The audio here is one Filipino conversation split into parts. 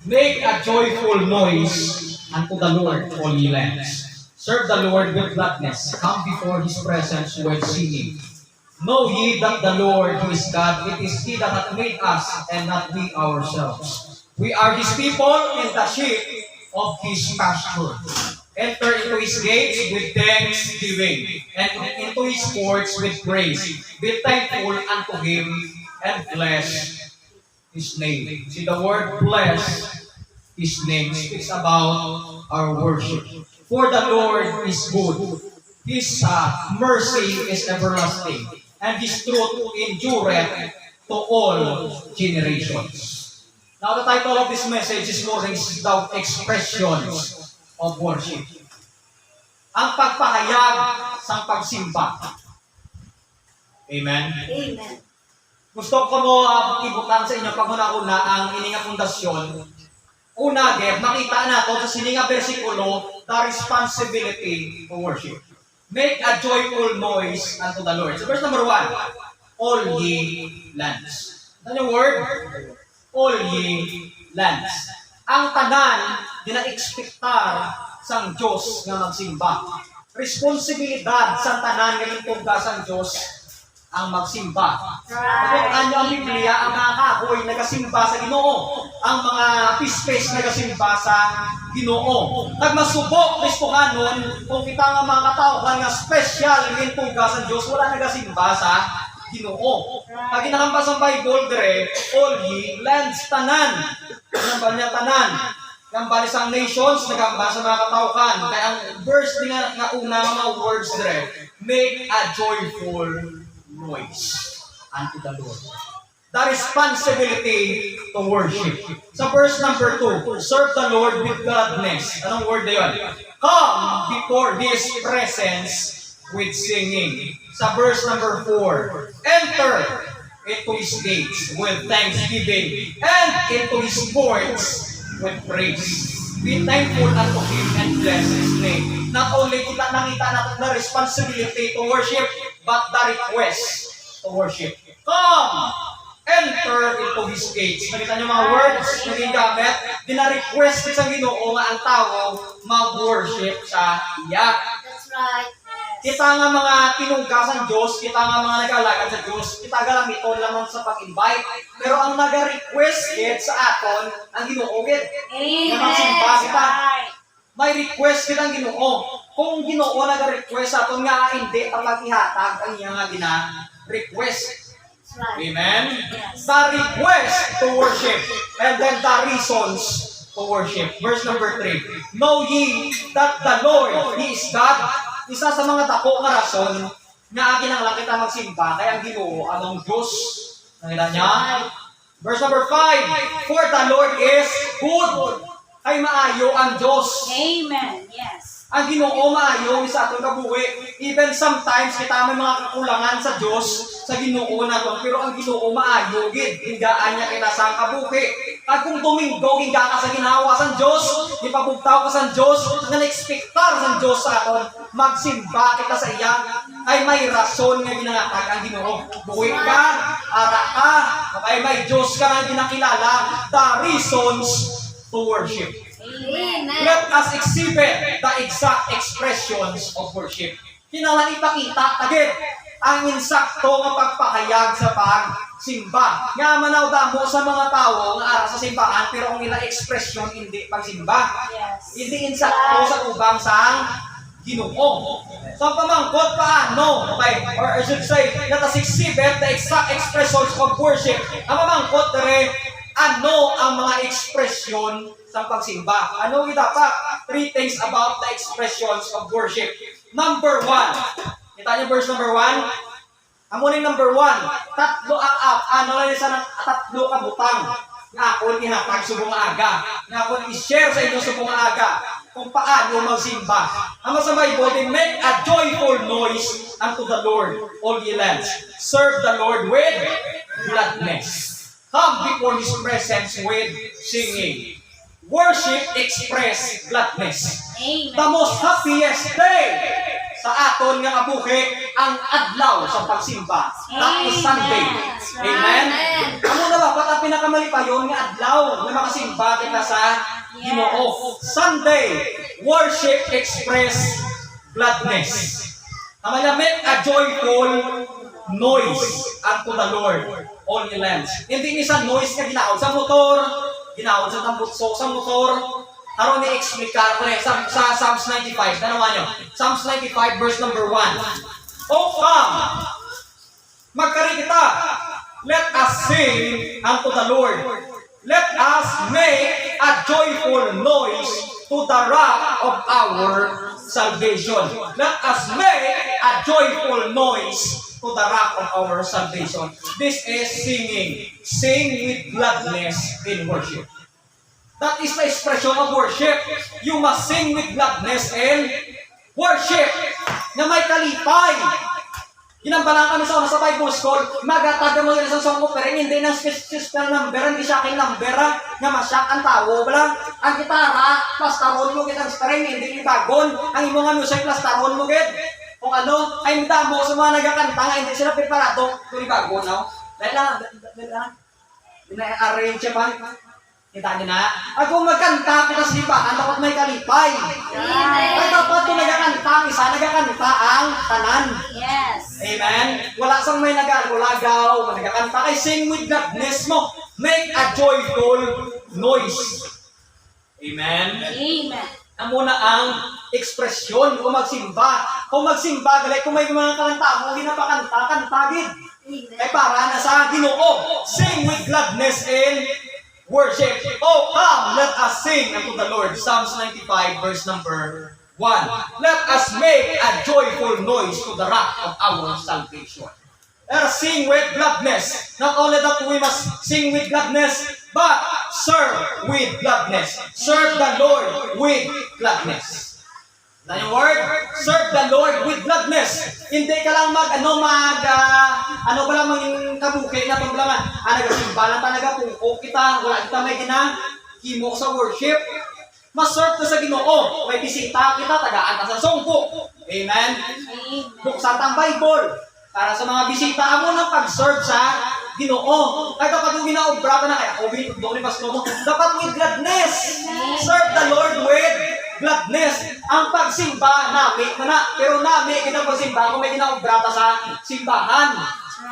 Make a joyful noise unto the Lord, all ye lands. Serve the Lord with gladness. Come before His presence with singing. Know ye that the Lord, He is God. It is He that hath made us, and not we ourselves. We are His people, and the sheep of His pasture. Enter into His gates with thanksgiving, and into His courts with praise. Be thankful unto Him, and bless His name. See, the word bless His name speaks about our worship. For the Lord is good. His mercy is everlasting, and His truth endureth to all generations. Now, the title of this message this morning is the expressions of worship. Ang pagpahayag sa pagsimba. Amen? Amen. Gusto ko mo ibutan sa inyo pag-una-una ang ininga pundasyon. Una, makita nato sa sininga versikulo, the responsibility to worship. Make a joyful noise unto the Lord. So verse number 1, all ye lands. Ano yung word? All ye lands. Ang tanan, dina-expectar sang Diyos nga magsimba. Responsibilidad sa tanan nga itugda sang Diyos ang magsimba. Kung ano ang Biblia, ang mga kahoy nagasimba sa Ginoo. Ang mga pispes nagasimba sa Ginoo. Nagmasubok, Kristohanon, kung kita nga mga katauhan nga special ng tugas sa Diyos, wala nagasimba sa Ginoo. Pag ginahambas ang Bible, dire, all ye lands, tanan. Nambal niya tanan. Nambal isang nations, nagambas sa mga katauhan. Kaya ang verse nga una mga words dire, make a joyful noise unto the Lord. The responsibility to worship. Sa verse number 2, serve the Lord with gladness. Anong word na yun? Come before His presence with singing. Sa verse number 4, enter into His gates with thanksgiving and into His courts with praise. Be thankful unto Him and bless His name. Not only kita nakita natin na responsibility to worship, but the request to worship. Come! Enter into His gates. Nakita niyo mga words na ginamit? Dina-request sa Ginoo nga ang tao mag-worship sa iya. That's right. Kita nga mga tinugasan Diyos, kita nga mga nag-alagad sa Diyos, kita gamiton lamang sa pag-invite. Pero ang nag-request sa aton, ang Ginoo gid. Amen. Na magsimba kita. May request kita ang Ginoo. Kung Ginoo nag-request sa aton nga hindi ang mag-ihatag ang iya nga gina-request. Right. Amen? Yes. The request to worship and then the reasons to worship. Verse number 3. Know ye that the Lord, He is God. Isa sa mga dako nga rason nga akin ang lang kita magsimba kaya ang Ginoo among Diyos. Nakita niya? Verse number 5. For the Lord is good. Kay maayo ang Diyos. Amen. Yes. Ang Ginoo maayo sa atong kabuhi. Even sometimes kita may mga kakulangan sa Diyos, sa Ginoo naton, pero ang Ginoo maayo gid. Hinggaan niya kita sa kabuhi. Kag kung Domingo hingga ka sa ginawa sa Diyos, ipabugtaw ka sa Diyos, nga na-expectar sa Diyos sa aton, magsimba kita sa iya, ay may rason nga ginangatag ang Ginoo. Buhi ka, ara ka, ay may Diyos ka nga ginakilala, the reasons to worship. Amen. Let us exhibit the exact expressions of worship. Kinahanglan ipakita tagid ang insakto nga pagpahayag sa pagsimba. Nga manaw damo sa mga tawo nga ara sa simbahan pero ang ila ekspresyon hindi pagsimba. Yes. Hindi insakto sa ubang sang Ginoo. So ang pamangkot paano? Okay, or I should say, let us exhibit the exact expressions of worship. Ang pamangkot dire ano ang mga ekspresyon sa pagsimba? Ano yung dapat? 3 things about the expressions of worship. Number 1. Kita niyo verse number 1? Amo ni number 1. Tatlo ang ano lang sa tatlo ka butang. Nga ako ihatag subong aga. Nga ako i-share sa inyo subong aga kung paano magsimba. Ang sa Bible, make a joyful noise unto the Lord, all ye lands. Serve the Lord with gladness. Come before His presence with singing. Worship express gladness. Amen. The most happiest day sa aton nga kabuhi ang adlaw sa pagsimba. That is Sunday. Amen? Amo na ba, ang pinakamalipayon nga adlaw na makasimba kita sa Ginoo. Sunday, worship express gladness. Namanya, make a joyful noise unto the Lord, all ye lands. Hindi ni sa noise nga ginaon sa motor, ginaon sa tambutso sa motor. Aron ni explain ka ko sa Psalms 95. Dalawa nyo. Psalms 95 verse number 1. O come, magkari kita. Let us sing unto the Lord. Let us make a joyful noise to the rock of our salvation. Let us make a joyful noise to the rock of our salvation. This is singing. Sing with gladness in worship. That is the expression of worship. You must sing with gladness and worship. Na may kalipay. Ginambalan kami sa una sa Bible School, magataga mo yung isang song ko, pero hindi ng special number, hindi siya aking number, nga masyak ang tao. Walang, ang gitara, plus taron mo, kitang string, hindi ibagon. Ang imo nga music, plus taron mo, git. Kung ano, ay damo sa mga nagakanta nga, hindi sila preparado, kung ibagon, no? Dahil lang, ina-arrange pa. Kita niyo na? Kung magkanta kita sa simbahan, dapat may kalipay. Ay dapat kung nagakanta, isa nagakanta ang tanan. Yes. Amen? Wala sang may nag-alagaw, nagakanta kay sing with gladness mo. Make a joyful noise. Amen? Amen. Ang muna ang ekspresyon kung magsimba. Kung magsimba, galay kung may mga kanta mo, hindi na pa kanta, kantagid. Ay para na sa Ginoo. Sing with gladness and worship. Oh, come, let us sing unto the Lord. Psalms 95, verse number 1. Let us make a joyful noise to the rock of our salvation. Let us sing with gladness. Not only that we must sing with gladness, but serve with gladness. Serve the Lord with gladness. Na yung word, serve the Lord with gladness. Hindi ka lang ano ba lang maging kabukay na pamblaman. Nagasimba lang talaga kung kita, wala kita may himok sa worship. Mas-serve ka sa Ginoo. May bisita kita, tagaan ka sa songko. Amen? Buksan ang Bible. Para sa mga bisita mo ng pag-serve sa Ginoo. Kahit kapag yung ginaobra ka na, kaya doon ni Pastor mo, dapat with gladness. Serve the Lord with gladness. Ang pagsimba, nami mo na. Pero nami, kita pagsimba kung may ginaobra ka sa simbahan.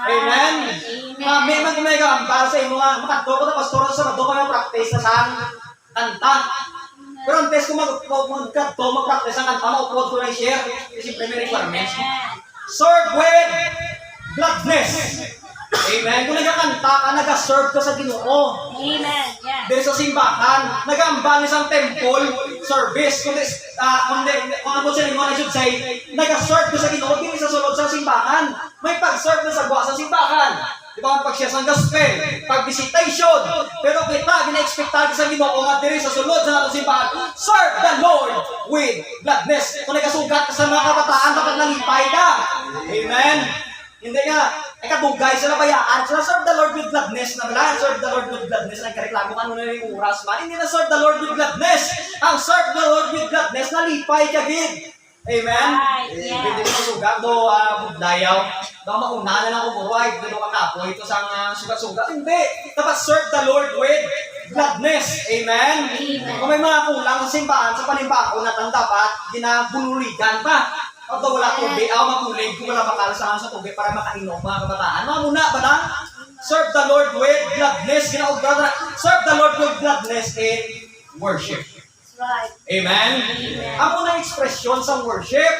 Amen? Nami man kung may gamba sa imo nga, makadto ko na Pastor, sa madto ko na practice na sa kanta. Pero ang test ko mag-practice ang kanta, mag-upload ko na i-share. Kasi may requirements. Serve with gladness. Amen. Kung nagkakanta ka, nag-serve ka sa Ginoo. Amen. Yeah. Dahil sa simbahan, nag-ambal isang temple service. Kung ano sa lingwan, I should say, nag-serve ka sa Ginoo, hindi sa sulod sa simbahan. May pag-serve na sagwa sa simbahan. Di ba ang pag-share sa gospel, pag-visitation. Pero kita, gina-expectan ka sa Ginoo at diri sa sulod sa natong simbahan. Serve the Lord with gladness. Kung nagkasugat ka sa mga kabataan, dapat nalipay ka. Amen. Hindi nga, ay kabugay sila bayaan. Sila serve the Lord with gladness na wala. Serve the Lord with gladness. Nagkareklamo ka nuna yung oras man. Hindi na serve the Lord with gladness. Ang serve the Lord with gladness, nalipay ka gid. Amen? Yeah. Hindi mo sugat do budlayaw. Daw mauna na lang umuray. Hindi mo kakapoy. Ito sa sugat-sugat. Hindi. Dapat serve the Lord with gladness. Amen? Kung may mga kulang sa simbahan, sa panimbahan, natan dapat ginabunuligan pa. Although wala tubig, mapulig kung wala makalasahan sa tubig para makainom mga kabataan. Mamuna ba na? Serve the Lord with gladness. Serve the Lord with gladness in worship. Right. Amen? Ang unang ekspresyon sa worship.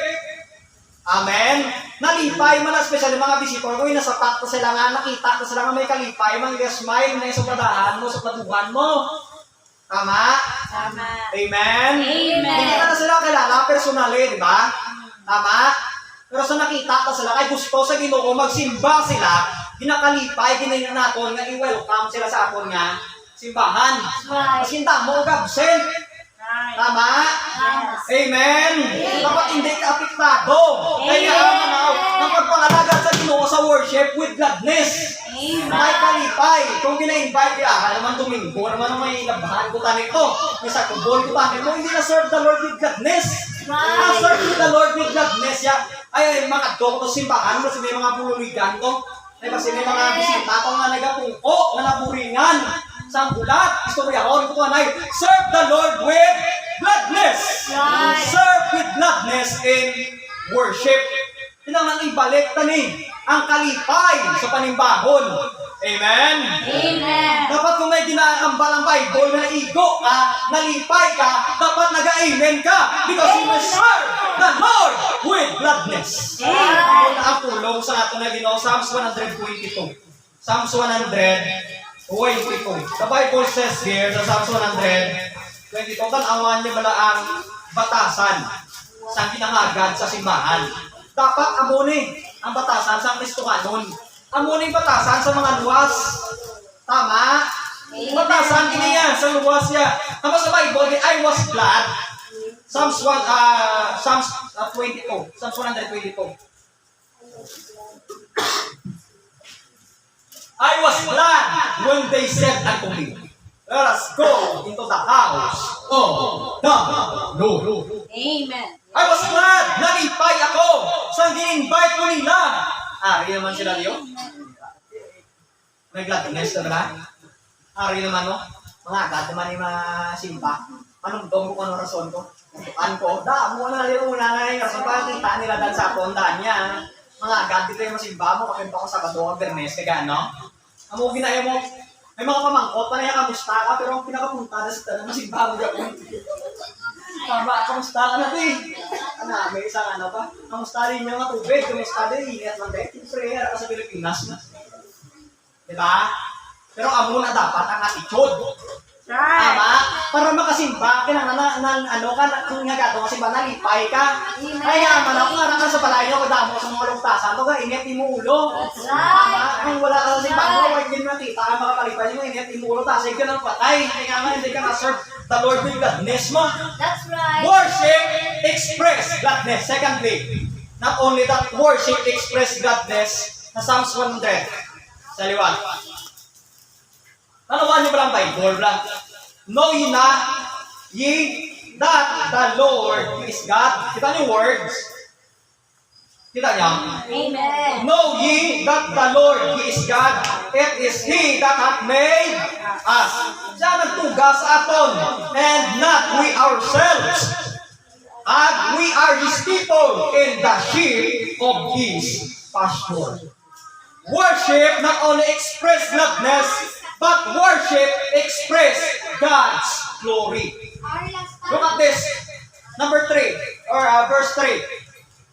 Amen? Nalipay man, especially mga visitor ko, nasa tak na sila nga, nakita na sila nga may kalipay, mga smile na sa padahan mo, sa paduhan mo. Tama? Tama. Amen? Amen. Hindi ka na sila kilala personally, di ba? Tama? Pero sa nakita ka sila, kay gusto sa Ginoo, magsimba sila, ginakalipay, ginayon natin nga i-welcome sila sa aton nga simbahan. Right. Mas hinta mo, absent. Right. Tama? Yes. Amen? Dapat hindi ka apektado. Kaya ang pagpangalaga sa Ginoo sa worship with gladness. Amen. May kalipay. Kung gina-invite ka, naman Domingo, naman ang may labahan ko tanito. May sakubol ko tanito, hindi na serve the Lord with gladness. right. Serve the Lord with gladness. Ay, mga to, ito simbahan, kasi may mga pululigan to. Ay, kasi may mga bisita to nga nagapungko, nga naburingan. Sa gulat, istorya ko, ito anay, serve the Lord with gladness. Right. Serve with gladness in worship. Kailangan ibalik tani ang kalipay sa panimbahon. Amen? Amen. Dapat kung may ginaambal ang Bible na naigo ka, nalipay ka, dapat nag-amen ka because you will serve the Lord with gladness. Amen. Ito ang tulong sa ato na Ginoo, Psalms 122. Psalms 122. The Bible says here sa Psalms 122, tanawan niyo bala ang batasan sa kinangagad sa simbahan. Dapat amuni ang batasan sa Kristohanon. Amuni batasan sa mga luwas. Tama? Batasan kiniya sa luwas ya. Tama sa Bible, I was glad. Psalms 22. Psalms 122. I was glad when they said unto me, let us go into the house of the Lord. Amen. I was glad, nalipay ako sa in-invite ko nila. Ari naman sila niyo. May gladness na ba? Ari naman no? Mga agad naman yung mga simba. Anong dong ko, anong rason ko? Ano ko? Mo na nila una na yung rason para kita nila dahil sa tondaan niya. Mga agad dito yung masimba mo, kapag ako sa Sabado, Bernes, kaya no? Amo ginaya mo, may mga pamangkot, panaya kamusta ka, pero ang pinakapunta na sa tanong, masimba mo gawin. Tama, kamusta ka na ito Ano, may isang ano pa, kamusta rin yung mga tubig, kamusta rin, ingat lang tayo, prayer ka sa Pilipinas. Diba? Pero amo na dapat ang attitude. Right. Tama? Para makasimba, kailangan ano ka, kung nga gato kasimba, nalipay ka. Kaya man ako nga ka sa palayo, kadamo sa mga lungtasan, ito ka, ingat mo ulo. Tama? Kung wala ka sa simba mo, huwag din makita ka makapalipay mo, ingat mo ulo, tasig ka ng patay. Kaya nga, hindi ka na-serve the Lord with gladness mo. That's right. Worship, express gladness. Secondly, not only that, worship, express gladness na Psalms 100. Sa liwan. Nanawan niyo ba lang Bible? Know ye not ye that the Lord is God? Kita niyo words? Kita niyo? Amen. Know ye that the Lord He is God? It is He that hath made us. Siya nagtuga sa aton, and not we ourselves. And we are His people in the sheep of His pasture. Worship not only express gladness, but worship express God's glory. Look at this. Number 3, or verse 3.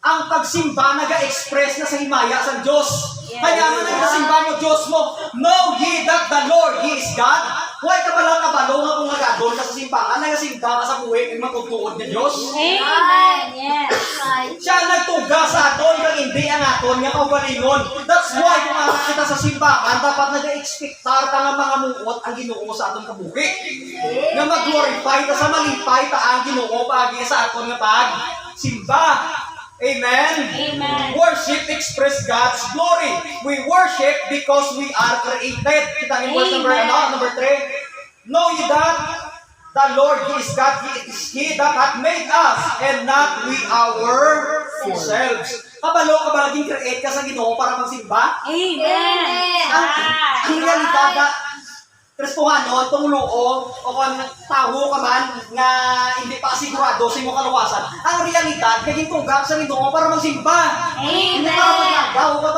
Ang pagsimba nag-express na sa himaya sa Diyos. Kaya nga nagsimba mo Diyos mo, know ye that the Lord He is God. Huwag ka pala kabalo nga kung nagadol ka sa simbahan, nagasimba ka sa buhay ng matutuod ng Diyos. Amen. Yes. Right. Siya nagtuga sa aton, kang hindi ang aton, nga kaugalingon. That's why kung kita sa simbahan, dapat nag-expectar ka nga mga muot ang Ginoo sa aton kabuhi. Nga mag-glorify ka sa malipay ta ang Ginoo pagi sa aton nga pag-simba. Amen? Amen. Worship express God's glory. We worship because we are created. Kita niyo verse number 3. Know ye that the Lord He is God, He is He that hath made us, and not we ourselves. Kabalo ka ba naging create ka sa Ginoo para magsimba? Amen. Ang realidad na Kristohanon, tumulo o kung tawo ka man nga hindi pa sigurado sa iyong kaluwasan, ang realidad, naging tugak sa Ginoo para magsimba. Amen. Hindi para maglagaw ka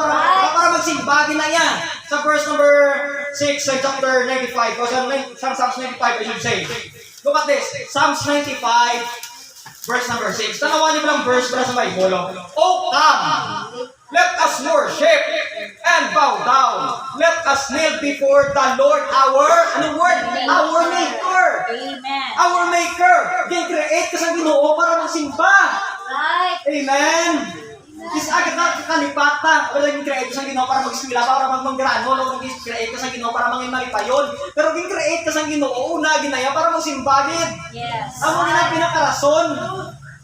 para magsimba, ginaya. Sa verse number 6 sa chapter 95, o sa Psalms 95, I should say. Look at this, Psalms 95, verse number 6. Tanawan niyo lang verse para sa Bible. Oh, come! Let us worship and bow down. Let us kneel before the Lord our, anong word? Our Maker. Amen. Our Maker. Gin-create ka sa Ginoo para magsimba. Right. Amen. Is agad na kalipata. Pero gin-create ka sa Ginoo para mag-eskwela, para mag-manggrano. No? Gin-create ka sa Ginoo para mangimalipayon. Pero gin-create ka sa Ginoo, una, ginaya para magsimba. Yes. Amo na pinakarason.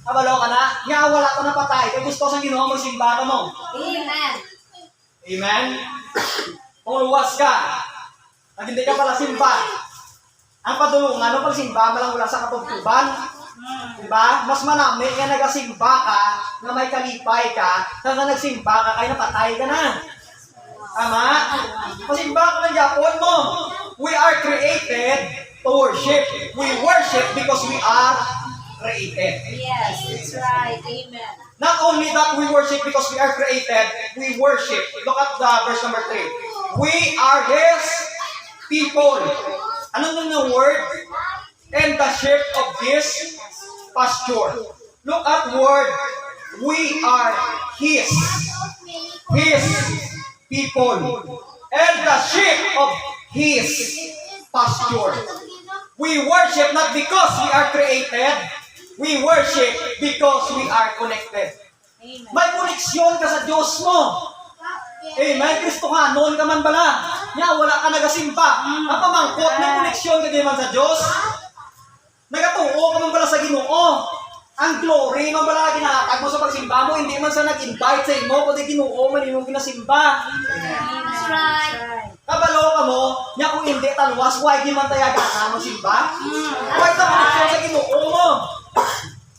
Kabalo ka na, nga wala ka na patay. Kaya gusto ko sa Ginoo magsimba ka mo. Amen. Amen? Kung luwas ka, at hindi ka pala simba, ang padulungan ng pagsimba mo lang wala sa katugtuban, Diba? Mas manami nga nagasimba ka, na may kalipay ka, sa nga nagsimba ka, kaya napatay ka na. Tama? Pasimba ka ng Japon mo. We are created to worship. We worship because we are created. Yes, that's right. Amen. Not only that we worship because we are created, we worship. Look at the verse number 3. We are His people. Ano nung the word? And the sheep of His pasture. Look at word. We are His people. And the sheep of His pasture. We worship not because we are created. We worship because we are connected. Amen. May koneksyon ka sa Diyos mo. Amen. Kristohanon ka man bala. Nya, wala ka nagasimba. Ang pamangkot, may koneksyon ka din man sa Diyos. Nagatuo ka man bala sa Ginoo. Ang glory man bala ginahatag mo sa pagsimba mo, hindi man sa nag-invite sa imo, kundi Ginoo man imong ginasimba. That's right. Kabalo ka mo, nya kung hindi taluwas, why di man tayaga ka mo simba? Why sa koneksyon sa Ginoo mo?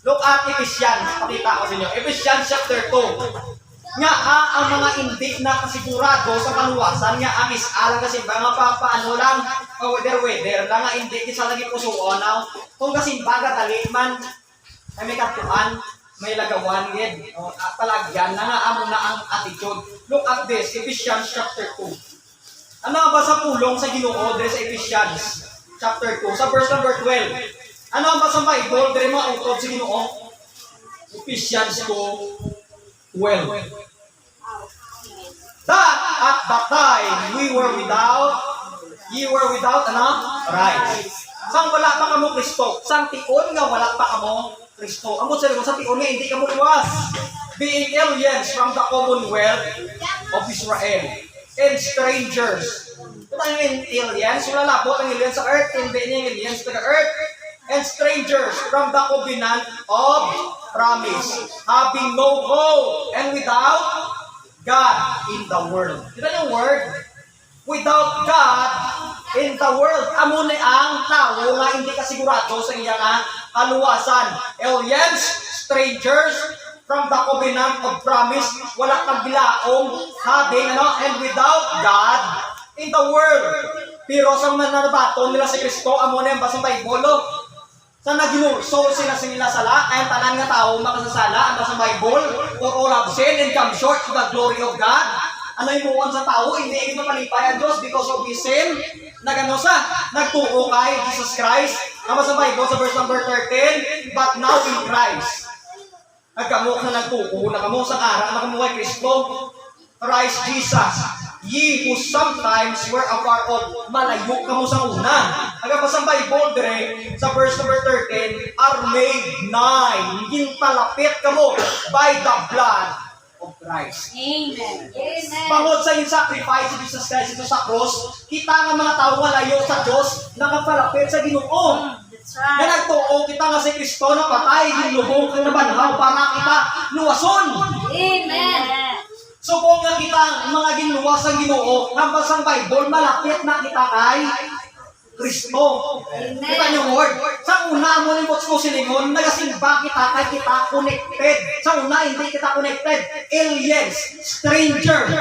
Look at Ephesians. Pakita ko sa inyo. Ephesians chapter 2. Nga ang mga hindi na kasigurado sa kaluwasan, nga ang isalang kasimba, nga papaano lang, weather lang, nga hindi isa lagi pusuon. Kung kasimba ka dali man, ay may katuan, may lagawan yun. Palagyan na nga amo na ang attitude. Look at this, Ephesians chapter 2. Ano ba sa pulong sa Ginoo sa Ephesians chapter 2, sa verse number 12? Ano ang basang Bible? Dari mga utod sa Ginoo. Ephesians 2:12. That at that time we were without, ye were without rights. Sang wala pa kamo Kristo, sang tion nga wala pa kamo Kristo. Amo sa tion nga hindi kamo luwas. Being aliens from the commonwealth of Israel and strangers. Ito ang aliens, wala labot ang aliens sa earth, hindi niya aliens sa earth. And strangers from the covenant of promise, having no hope and without God in the world. Kita yung word? Without God in the world. Amo ni ang tao nga hindi kasigurado sa iyang kaluwasan. Aliens, strangers from the covenant of promise, wala kang bilaong having and without God in the world. Pero sa mananabaton nila si Kristo, amo na yung basang Bible. Sa naginurso sila sa nila sala, ay tanan nga tao makasasala, ang basang Bible, for all have sinned and come short to the glory of God. Ano yung muwan sa tao, hindi ito palipay ang Diyos because of his sin. Nagano sa, nagtuo kay Jesus Christ. Ang basang Bible sa verse number 13, but now in Christ. Nagkamuk na nagtuo, nakamuk sa ara, nakamuk kay Kristo, Christ Jesus. Ye who sometimes were afar off, malayo ka mo sa una. Aga pa sa Bible dire, sa verse number 13, are made nigh, ginpalapit ka mo by the blood of Christ. Amen. Amen. Bangod sa yung sacrifice si Jesus Christ ito sa cross, kita nga mga tao malayo sa Diyos, nakapalapit sa Ginoo. That's Na right. nagtuo kita nga si Kristo na patay, ginlubog ang nabanhaw para kita luwason. Amen. So kung nga kita mga ginuwas ang Ginoo, ang basang Bible, malapit na kita kay Kristo. Kita niyo word. Sa una mo ni Bots ko silingon, nagasimba kita kay kita connected. Sa una, hindi kita connected. Aliens, stranger.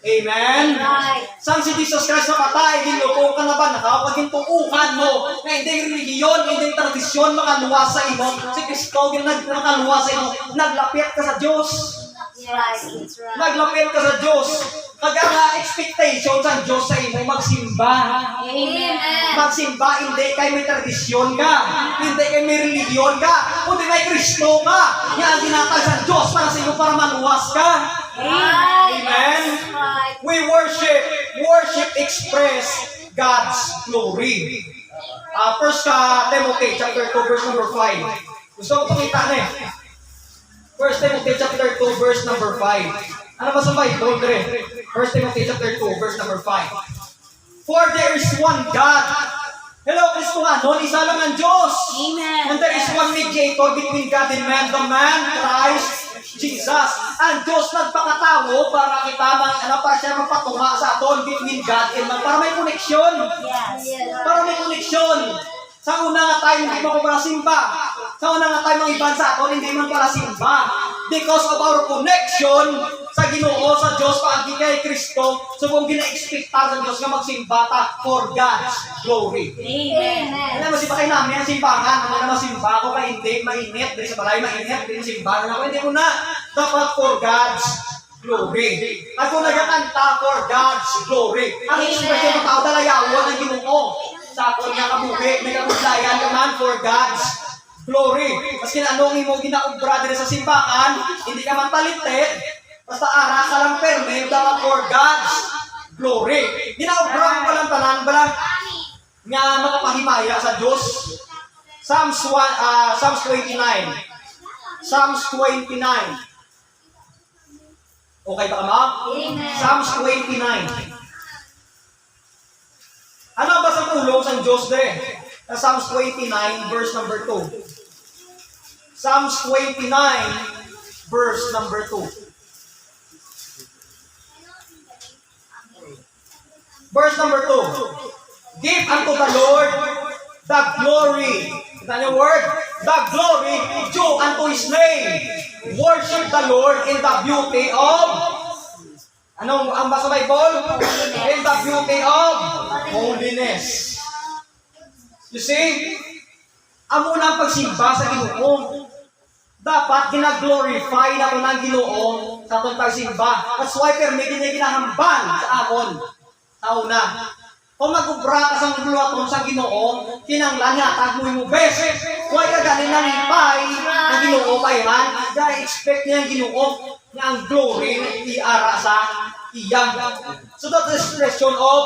Amen? Right. Sang si Jesus Christ na patay, ginlupong ka na ba? Nakapagintuukan mo na hindi religiyon, hindi tradisyon makaluwas sa imo. Si Kristo, nakaluwas sa imo. Naglapit ka sa Diyos. Yes, that's right. Naglapit ka sa Diyos. Kaya expectation sa Diyos sa imo magsimba. Amen. Magsimba, hindi kay may tradisyon ka. Hindi kay may religiyon ka. Kundi may Kristo ka. Yan ang ginatag sa Diyos para sa iyo para maluwas ka. Amen. Right. We worship. Worship express God's glory. First Timothy chapter 2 verse number 5. Gusto ko pakita na eh. First Timothy chapter 2 verse number 5. Ano ba sa Bible? First Timothy chapter 2 verse number 5. For there is one God. Hello, Kristo nga, noon isa lang ang Diyos. Amen. And there is one mediator between God and man, the man, Christ Jesus. Ang Diyos nagpakatao para kita para siya magpatunga sa aton between God and man. Para may koneksyon. Yes. Para may koneksyon. Sa una nga tayo, hindi mo pala simba. Sa una nga tayo, mga iban sa aton, hindi man pala simba. Because of our connection sa Ginoo, sa Diyos, paagi kay Kristo, so kung gina-expectar sa Diyos nga magsimba ta for God's glory. Amen. Alam mo, simba kayo namin ang simbahan. Ano na masimba ako kay hindi, mainit. Dili sa balay, mainit. Dili simbahan ako. Hindi ko na. Dapat for God's glory. Ako nagkakanta for God's glory. Ang expression ng tao, dalayawan ng Ginoo. Sa ako niya kabuhi, may kabuglayan naman for God's glory. Maski na anong imo ginaubra din sa simbahan, hindi ka man talited, basta ara ka lang perme, dapat for God's glory. Ginaubra ko lang tanan bala nga makapahimaya sa Diyos. Psalms 29. Psalms 29. Okay ba ka ma? Amen. Psalms 29. Ano ba sa tulong sa Diyos de? Sa Psalms 29, verse number 2. Psalms 29, verse number 2. Verse number 2. Give unto the Lord the glory. Kita niyo word? The glory due unto His name. Worship the Lord in the beauty of... Anong ang basa Bible? In the beauty of holiness. You see, amo na ang pagsimba sa Ginoo. Dapat gina-glorify na ito ng Ginoo sa itong pagsimba. That's why permitted niya ginahambal sa amon. Sa una. Kung mag-ubra ka sa guluaton sa Ginoo, kinanglan nga, tagmoy mo best. Huwag ka ganin na lipay na Ginoo payan. Dahil expect niya ang Ginoo niya ang glory iara sa iyang. So that's the expression of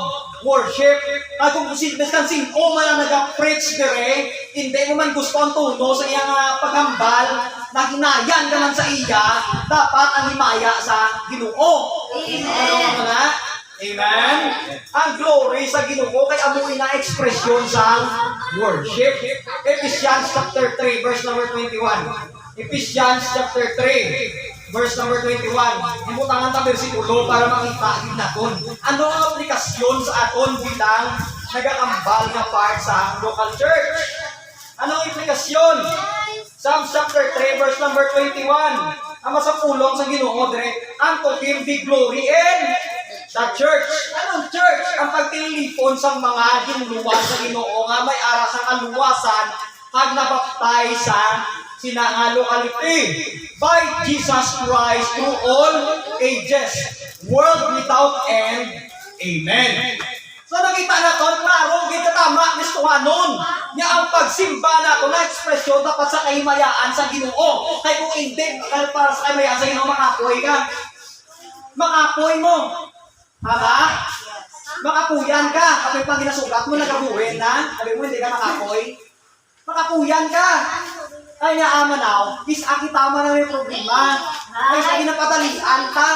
worship. At kung sino man ang nag-preach dire, hindi mo man gusto ang tuno sa iyang paghambal, na hinayan ka man sa iya, dapat ang himaya sa Ginoo. Amen. Amen? Ang glory sa Ginoo kay amoy na ekspresyon sa worship. Ephesians chapter 3, verse number 21. Ephesians chapter 3, verse number 21. Imutangan ta bersikulo para makita din naton. Ano ang aplikasyon sa aton bilang nagakambal na part sa local church? Ano ang aplikasyon? Psalms chapter 3, verse number 21. Ang masapulong sa Ginoo dire, ang to Him be glory in the church. Anong church? Ang pagtilipon sa mga ginluwas sa Ginoo nga may ara sa kaluwasan pag nabaptize sa sinangalukaliti by Jesus Christ through all ages, world without end. Amen. So nakita na to, klaro, hindi ka tama, gusto nga nun. Nga ang pagsimba na to na ekspresyon dapat sa kahimayaan sa Ginoo. Kaya kung hindi, para sa kahimayaan sa Ginoo, makapoy ka. Makapoy mo. Tama? Makapuyan ka. Kapag pag ginasugat mo, nagabuhin na. Sabi mo, hindi ka makapoy. Makapuyan ka. Kaya nga amanaw, aki tama na may problema. Kaya sa ginapadalian ka.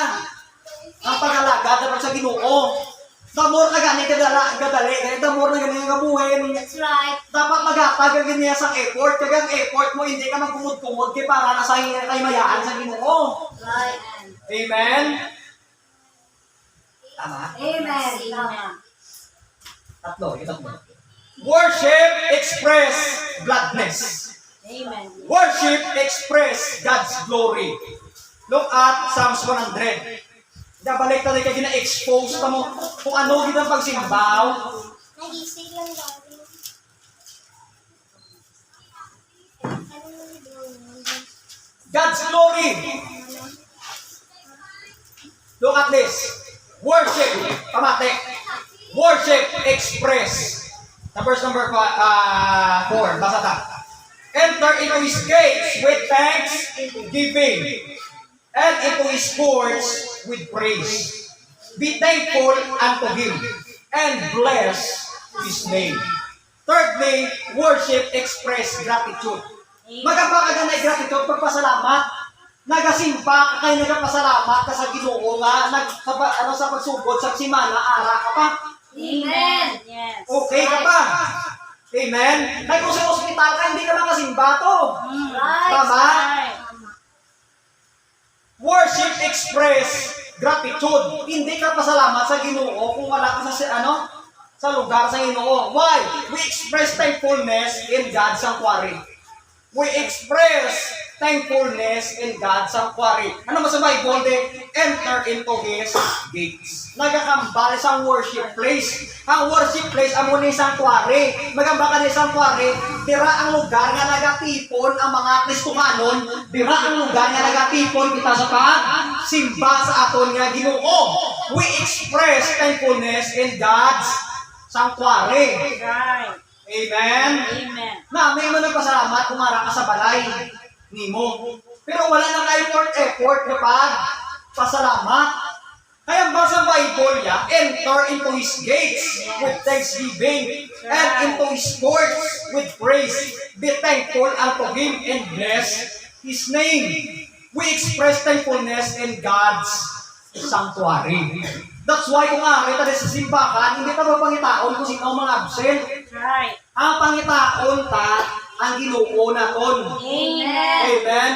Ang pag-alaga dapat sa Ginoo. The more ka gani kadali, the more na gani gabuhin. That's right. Dapat maghatag ang ganyan sa effort. Kaya ang effort mo, hindi ka magkumod-kumod kaya para nasa kahimayaan sa Ginoo. Right. Amen? Tama? Amen. Tama. Tatlo. Worship, express gladness. Amen. Worship, express God's glory. Look at Psalms 100. Balik na ka gina-expose pa mo kung ano ginang pagsimbaw. Nag-isig lang dati. God's glory. Look at this. Worship, pamate. Worship, express. Sa verse number 4, basa ta. Enter into His gates with thanksgiving, and into His courts with praise. Be thankful unto Him, and bless His name. Thirdly, worship, express gratitude. Magabaka na gratitude, pagpasalamat. Nagasimpa ka kayo nagpasalamat ka sa Ginoo nga sa pagsugod sa simana, ara ka pa. Amen. Yes. Okay ka pa. Amen? Kaya kung sa ospital ka, hindi ka makasimba to. Right. Tama? Right. Worship, express gratitude. Hindi ka pasalamat sa Ginoo kung wala ka sa sa lugar sa Ginoo. Why? We express thankfulness in God's sanctuary. We express thankfulness in God's sanctuary. Ano mo sa Bible? They enter into His gates. Nagakambal sa worship place. Ang worship place, amo ni sanctuary. Magamba ka ni sanctuary, dira ang lugar nga nagatipon ang mga Kristohanon, dira ang lugar nga nagatipon kita sa pagsimba sa aton nga Ginoo. We express thankfulness in God's sanctuary. Right. Amen? Amen. Na may mo nagpasalamat kung mara ka sa balay nimo. Pero wala na ka-effort na pasalamat. Kaya ba sa Bible ya, enter into His gates with thanksgiving and into His courts with praise. Be thankful unto Him and bless His name. We express thankfulness in God's sanctuary. That's why kung ari tayo sa simbahan, hindi tayo pangitaon kung sino ang mga absent. Right. Ang pangitaon ta, ang Ginoo naton. Amen. Amen.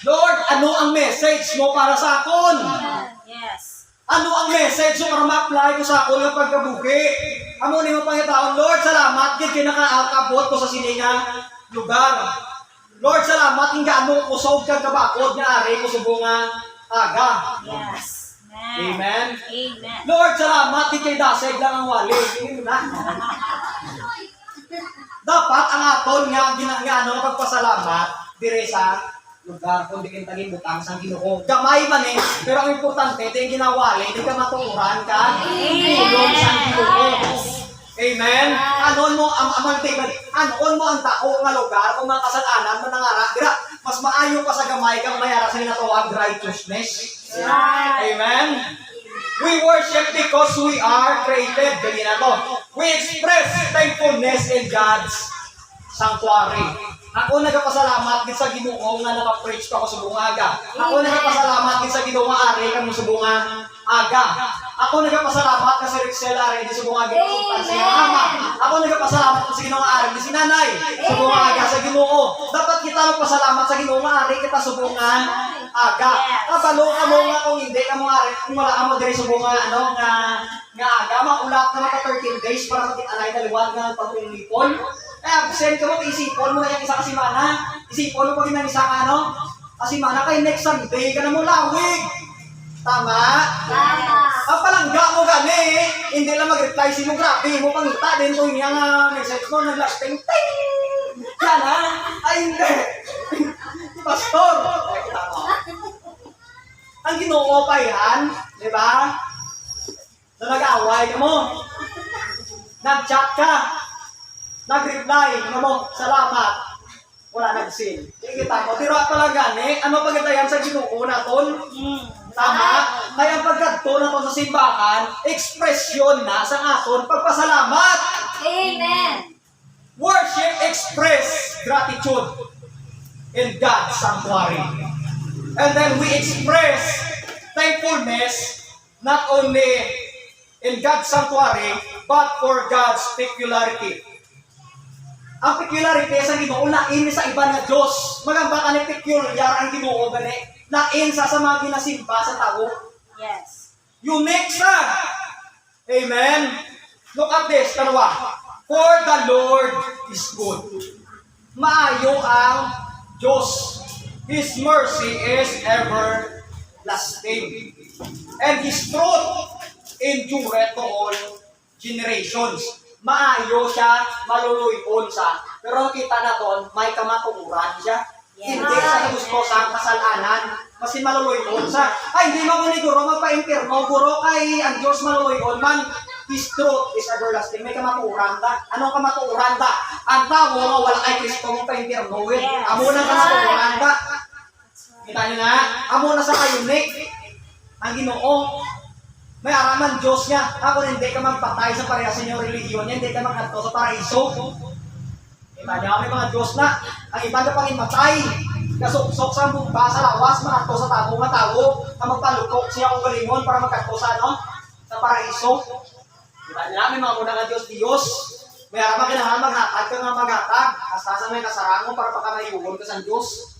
Lord, ano ang message mo para sa akon? Yes. Ano ang message mo para ma-apply ko sa akon ng pagkabuhi? Amo ni mo pangitaon, Lord, salamat kay kinakaabot ko sa sininga lugar. Lord, salamat kung gaano ko kusog kag kabakod nga ari ko subunga aga. Yes. Amen. Amen. Lord, salamat kay dasig lang ang wali. Hindi mo na. Dapat ang aton nga ano pagpasalamat dire sa lugar kundi kintagin butang sang Ginoo. Gamay man pero ang importante ito yung ginawali, hindi ka matuuran ka. Tulong sang Ginoo. Amen. Anon mo ang tigad, anon mo ang tao nga lugar kung mga kasalanan mo nangara. Dira, mas maayo pa sa gamay kang mayara sa ginatawag righteousness. Right. Amen. We worship because we are created. Ganyan na to. We express thankfulness in God's sanctuary. Ako nagapasalamat din sa Ginoo nga naka-preach pa ako sa bungaga. Ako nagapasalamat din sa Ginoo nga ari kang sa bunga aga. Ako nagapasalamat ka sa Rixel ari din sa bungaga sa siya mama. Ako nagapasalamat sa Ginoo nga ari din si nanay sa bungaga sa Ginoo. Dapat kita magpasalamat sa Ginoo nga ari kita sa bunga aga. Kabalo ka mo nga kung hindi ka mo ari kung wala ka mo diri sa bunga nga aga makulat na maka 13 days para makita na liwat nga pagpilipon. Absent ka mo, isipon mo na yung isa kasimana. Isipon mo pag yung isa ka, kasimana kay next Sunday ka na mo lawig. Tama? Tama. Ang palangga mo gani, hindi lang mag-reply si mo, grabe mo pangita din kung yung message mo, nag-lasting, ting! Yan ha? Ay hindi. Pastor. Ang Ginoo pa yan, di ba? Na nag-away ka mo. Nag-chat ka. Nag-reply, mo, salamat. Wala nag-sin. Kita mo, tira pa lang gani. Ano pagkatayan sa Ginoo naton? Tama? Kaya pagkadto na to sa simbahan, ekspresyon na sa aton pagpasalamat. Amen. Worship express gratitude in God's sanctuary. And then we express thankfulness not only in God's sanctuary, but for God's peculiarity. Ang peculiarity sa Ginoo lain sa iba nga Dios. Magamba ka ni peculiar ang Ginoo gani. Lain sa mga ginasimba sa tao. Yes. Unique sa. Amen. Look at this, dalawa. For the Lord is good. Maayo ang Diyos. His mercy is everlasting. And His truth endureth to all generations. Maayo siya, maluluyon siya. Pero kita na doon, may kamatuuran siya. Yes. Hindi sa gusto sa kasalanan. Kasi maluluyon siya. Ay, hindi mo ni Guro magpa-impirno. Guro kay ang Diyos maluluyon man. His truth is everlasting. May kamatuuran ta. Anong kamatuuran ta? Ang tao nga wala kay Kristo mo pa-impirno. Yes. Amo na kamatuuran ta. Kita niyo na? Amo na sa kayunik. Ang Ginoo. May araman Diyos niya. Ako hindi ka magpatay sa parehas sa inyong religiyon niya. Hindi ka magkanto sa paraiso. Kita niya may mga Diyos na. Ang iba na pangimatay. Kasok-sok sa mumba sa lawas. Magkanto sa tabo nga tao. Na magpalukok siya kung galingon para magkanto sa sa paraiso. Kita niya may mga muna nga Diyos. May araman kailangan maghatag ka nga maghatag. Hasta sa may kasarango para pagkamayugon ka sa Diyos.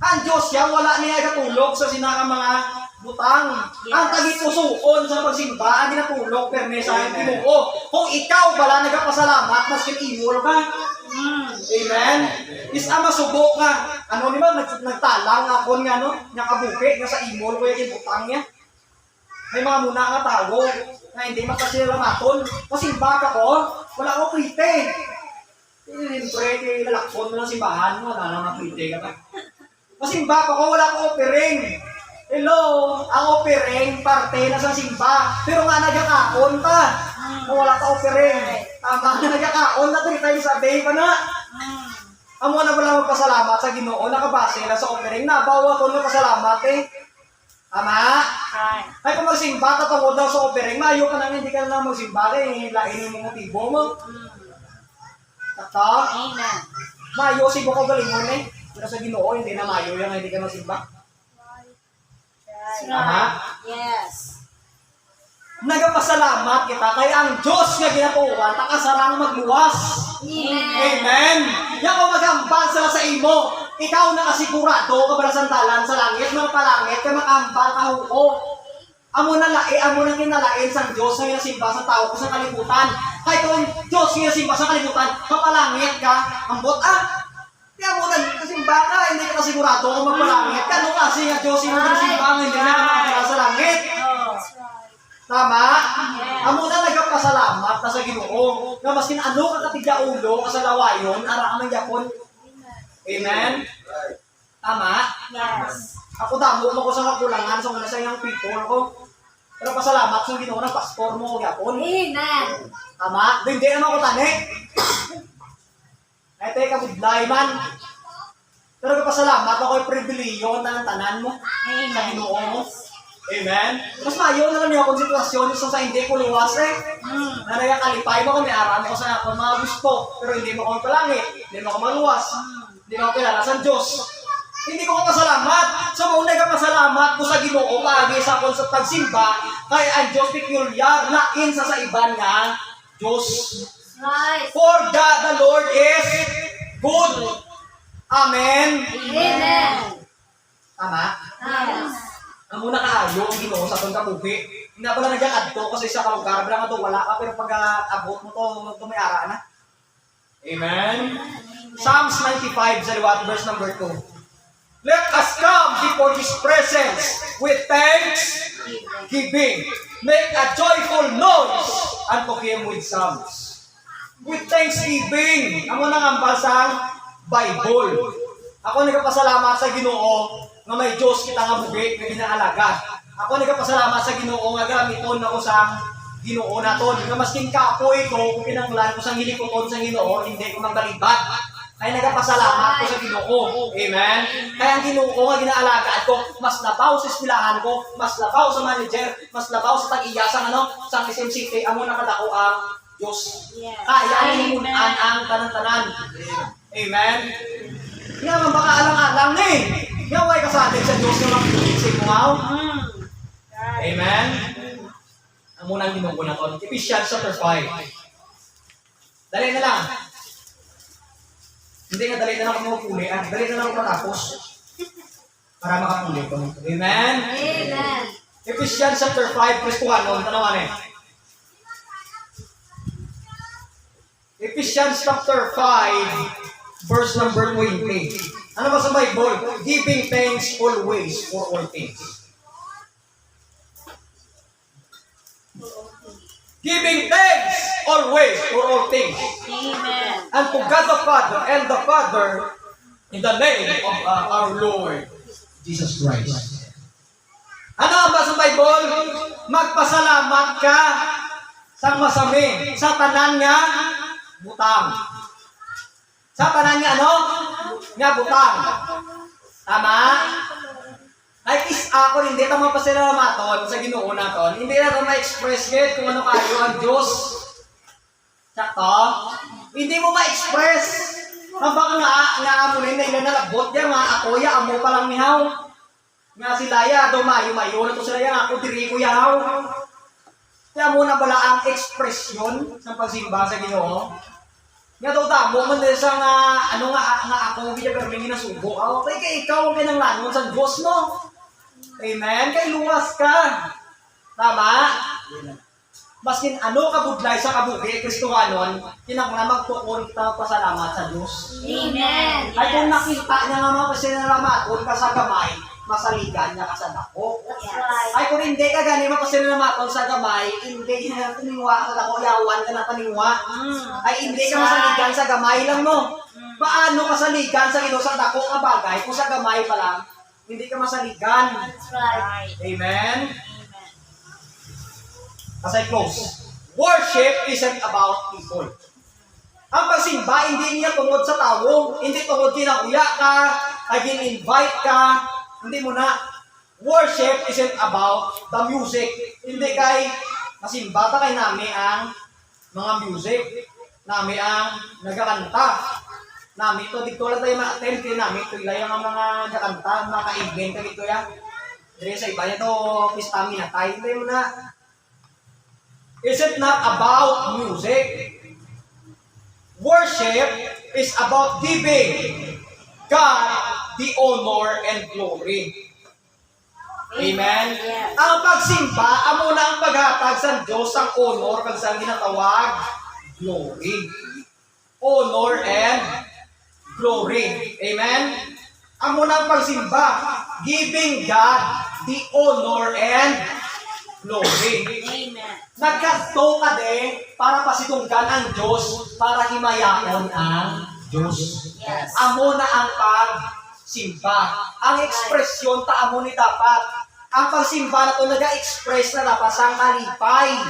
Ang Diyos yan, wala niya katulog sa sinaka mga butang. Ang tagipusuon sa pagsimba, ang ginatulog, perme sa aking Ginoo. Kung ikaw bala nagapasalamat, mas kinimol ka. Amen? Is ama subo ka. Ano ni ba, nagtalang ako nga, no? Nakabuki, nga sa imol ko yung butang niya. May mga muna nga tago na hindi makasilamaton. Pasimba ka ko, wala ko krite. Siyempre, lalakson mo ng simbahan mo, wala nang krite ka pa. Pasimba ka ko, wala ko offering. Hello, ang offering, parte na sa simba. Pero nga nagyakaon ka. Wala ka offering. Tama na nagyakaon na 3 times a day pa na. Amo na pala magpasalamat sa Ginoo, nakabase na sa offering. Nabawa ko na pasalamat eh. Tama? Ay kung magsimba, tatungod daw sa offering, mayo ka nang hindi ka na magsimba eh. Lain yung motibo mo. Takta? Amen. Mayo, sibo ko galingon eh. Pero sa Ginoo, hindi na mayo yung hindi ka magsimba. Tama? Yes. Nagapasalamat kita kay ang Diyos nga ginatuwan, takasarang magluwas. Amen. Yan ko magambal sila sa imo. Ikaw nakasigurado ka ba sa sandalan sa langit, mga palangit, kay makambal ka huko. Amo na lae, amo na kinalain sa Diyos nga simba sa tao ko sa kalibutan. Kay kung Diyos nga simba sa kalibutan, kapalangit ka, ambot kaya mo na kasimba ka, hindi ka kasigurado kung magpalangit ka. Ano kasi nga Diyos yung magsimba, hindi na nakakala sa langit. Tama? Amo na nagpasalamat na sa Ginoo. Nga maskin ano ka katigya ulo ka sa lawayon, ara ka Japon. Amen? Tama? Yes. Ako damo mo ko sa kakulangan sa mga sayang people ko. Pero pasalamat sa Ginoo na pastor mo Japon. Amen. Tama? Hindi naman ko tani. Ay teka budlay man. Pero kapasalamat ako yung pribiliyo ng tanan mo. Sa Ginoo mo. Amen? Mas mayo na lang niyo akong sitwasyon sa hindi ko luwas eh. Na nagkakalipay mo kami, arami ko sa ako mga gusto. Pero hindi mo ako palangit, hindi mo ako maluwas. Hindi mo ako kilala sa Diyos. Hindi ko pasalamat. So maunay ka pasalamat ko sa Ginoo pagi sa akong sa pagsimba. Kaya ang Diyos peculiar, lain sa iban nga Diyos. Right. For God the Lord is good. Amen? Amen. Tama? Yes. Ang muna kaayo, ang Ginoo sa itong kabuhi. Hindi na pala nagyakad to kasi sa kalugar, bilang ito wala ka, pero pag abot mo to may ara na. Amen? Psalms 95, sa liwat, verse number 2. Let us come before His presence with thanksgiving. Make a joyful noise unto Him with psalms. With thanksgiving. Ang muna nga basang Bible. Ako nagpasalamat sa Ginoo nga may Diyos kita nga buhi nga ginaalaga. Ako nagpasalamat sa Ginoo nga gamiton ako sa Ginoo naton. Nga masking kapoy ko kung kinanglan ko sa hilikoton sa Ginoo, hindi ko mangbalibad. Kaya nagpasalamat ko sa Ginoo. Amen. Kaya ang Ginoo nga ginaalagaan ko, mas labaw sa eskwelahan ko, mas labaw sa manager, mas labaw sa tag-iya sa sa SM City, amo nakadako ang Diyos. Yes. Kaya himunan ang tanan-tanan. Amen. Nga man baka alang-alang eh. Nga way kasatin sa Diyos na mag-isip mo nga. Amen. Ang munang Ginoo na to. Ephesians chapter 5. Dali na lang. Hindi nga dali na lang ako mapuli. Dali na lang ako matapos. Para makapuli ko. Amen. Amen. Ephesians chapter 5, verse 1. Tanawan eh. Ephesians chapter 5, verse number 20. Ano ba sa Bible? Giving thanks always for all things. Giving thanks always for all things. Amen. And to God the Father and the Father in the name of our Lord Jesus Christ. Ano ba sa Bible? Magpasalamat ka sa masami, sa tanan nga butang. Sa tanan nga ano? Nga butang. Tama? Like is ako, hindi ito mapasalamaton sa Ginoo naton. Hindi na ito ma-express yet kung ano kayo ang Diyos. Sakto? Hindi mo ma-express. Ang baka nga amunin na ilanalabot yan, mga akuya, amo palang mihaw. Nga sila ya, mayo-mayo na to sila yan, ako diri ko yahaw. Kaya muna pala ang ekspresyon ng pagsimba sa Ginoo. Nga daw damo man din sa nga ano nga ako biya permi nasugo. Okay kay ikaw ang kinanglanon sa Dios no. Amen. Kay luwas ka. Tama? Maskin ano kabudlay sa kabuhi Kristohanon, kinanglan magtuon ta pasalamat sa Dios. Amen. Ay kung nakita niya nga mga pasinalamaton ka sa gamay, masaligan niya ka sa dako. That's right. Ay kung hindi ka gani mapasinalamaton sa gamay, hindi ka taniwa sa dako, yawan ka na taniwa. Ay hindi ka masaligan sa gamay lang mo. Paano kasaligan sa ino sa dako nga bagay kung sa gamay pa lang, hindi ka masaligan. That's right. Amen? As I close, worship isn't about people. Ang pagsimba, hindi niya tungod sa tao, hindi tungod kinakuya ka, ay invite ka, hindi mo na. Worship isn't about the music. Hindi kay masimba ta kay nami ang mga music, nami ang nagakanta. Nami to dito lang tayo ma-attend kay nami to ilayang ang mga nagakanta, mga ka-event ka dito ya. Dire sa iba niya to pistami na tayo, hindi mo na. Is it not about music? Worship is about giving God the honor and glory. Amen? Yes. Ang pagsimba, amo na ang paghatag sa Diyos ang honor kag sa ginatawag glory. Honor and glory. Amen? Amo na ang pagsimba, giving God the honor and glory. Amen. Nagkasto ka din para pasitunggan ang Diyos, para himayaon ang Diyos. Yes. Amo na ang pagsimba. Ang ekspresyon ta amo ni dapat. Ang pagsimba na to naga-express na dapat sa kalipay.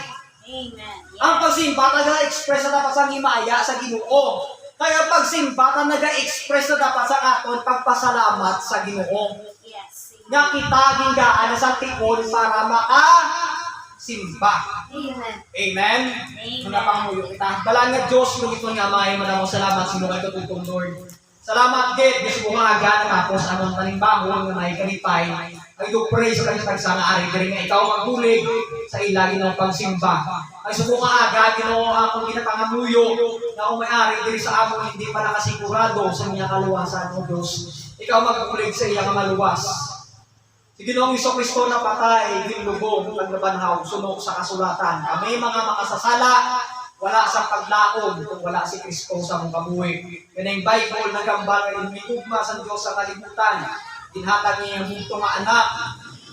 Amen. Ang pagsimba naga-express na dapat sa himaya sa Ginoo. Kaya pagsimba na naga-express na dapat sa aton pagpasalamat sa Ginoo. Yes. Nga kita gingaan na sa tikon para simba. Amen. Amen? Mga panguyo kita. Balaan nga Diyos, nung ito nga may manamang salamat sa mga katutong Lord. Salamat, Gid. Gusto mo nga agad tapos anong tanimbahon nga may kalipay. Ay do pray sa kanyang tagsanga ari. Kaya nga ikaw maghulig sa ilagi ng pagsimba. Ay sumo nga agad, akong ginapangamuyo na kung may-ari diri sa amon hindi pa nakasigurado sa mga kaluwasan o Diyos. Ikaw maghulig sa iyang maluwas. Si Ginoong Jesucristo na patay, ginlubog, naglabanhaw, sunok sa kasulatan. Kami mga makasasala, wala sa paglaom kung wala si Kristo sa mong kabuhi. Yan ang Bible na gambal ay umikugma sa Diyos sa kalibutan. Dinhatag niya yung bunto nga anak.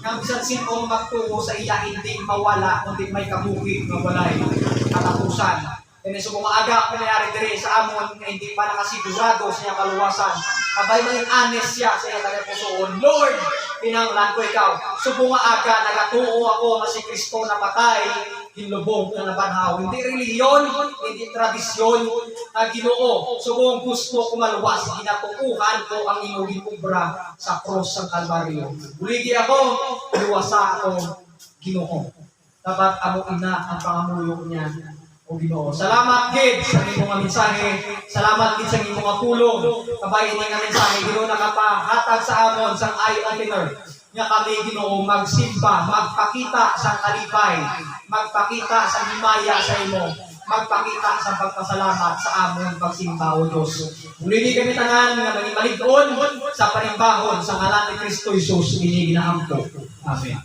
Nga bisan sinong magtuo sa iya, hindi mawala, kundi may kabuhi na walay katapusan. Yan ang mga aga pinayari dire sa amon na hindi pa nakasigurado sa iyang kaluwasan. Kabay maging honest siya sa iyang tagapusoon. Lord, pinanglan ko ikaw. Subo nga aga, nagatuo ako na si Kristo na patay, hinlubog na nabanhaw. Hindi reliyon, hindi tradisyon, na Ginoo. Subo gusto ko maluwas, ginatuuhan ko ang inuging kubra sa cross ng Kalbaryo. Buligi ako, luwasa ako, Ginoo. Dapat amo ina ang pangamuyok niya. O Ginoo. Salamat gid sa imong mga mensahe. Salamat gid sa imong mga tulong. Kabay ini nga mensahe Ginoo nakapahatag sa amon sang eye opener. Nga kami Ginoo magsimba, magpakita sa kalipay, magpakita sa himaya sa imo, magpakita sa pagpasalamat sa amon pagsimba o Dios. Muli kami tanan nga naging malig-on sa panimbahon sa ngalan ni Kristo Jesus ini ginaampo. Amen.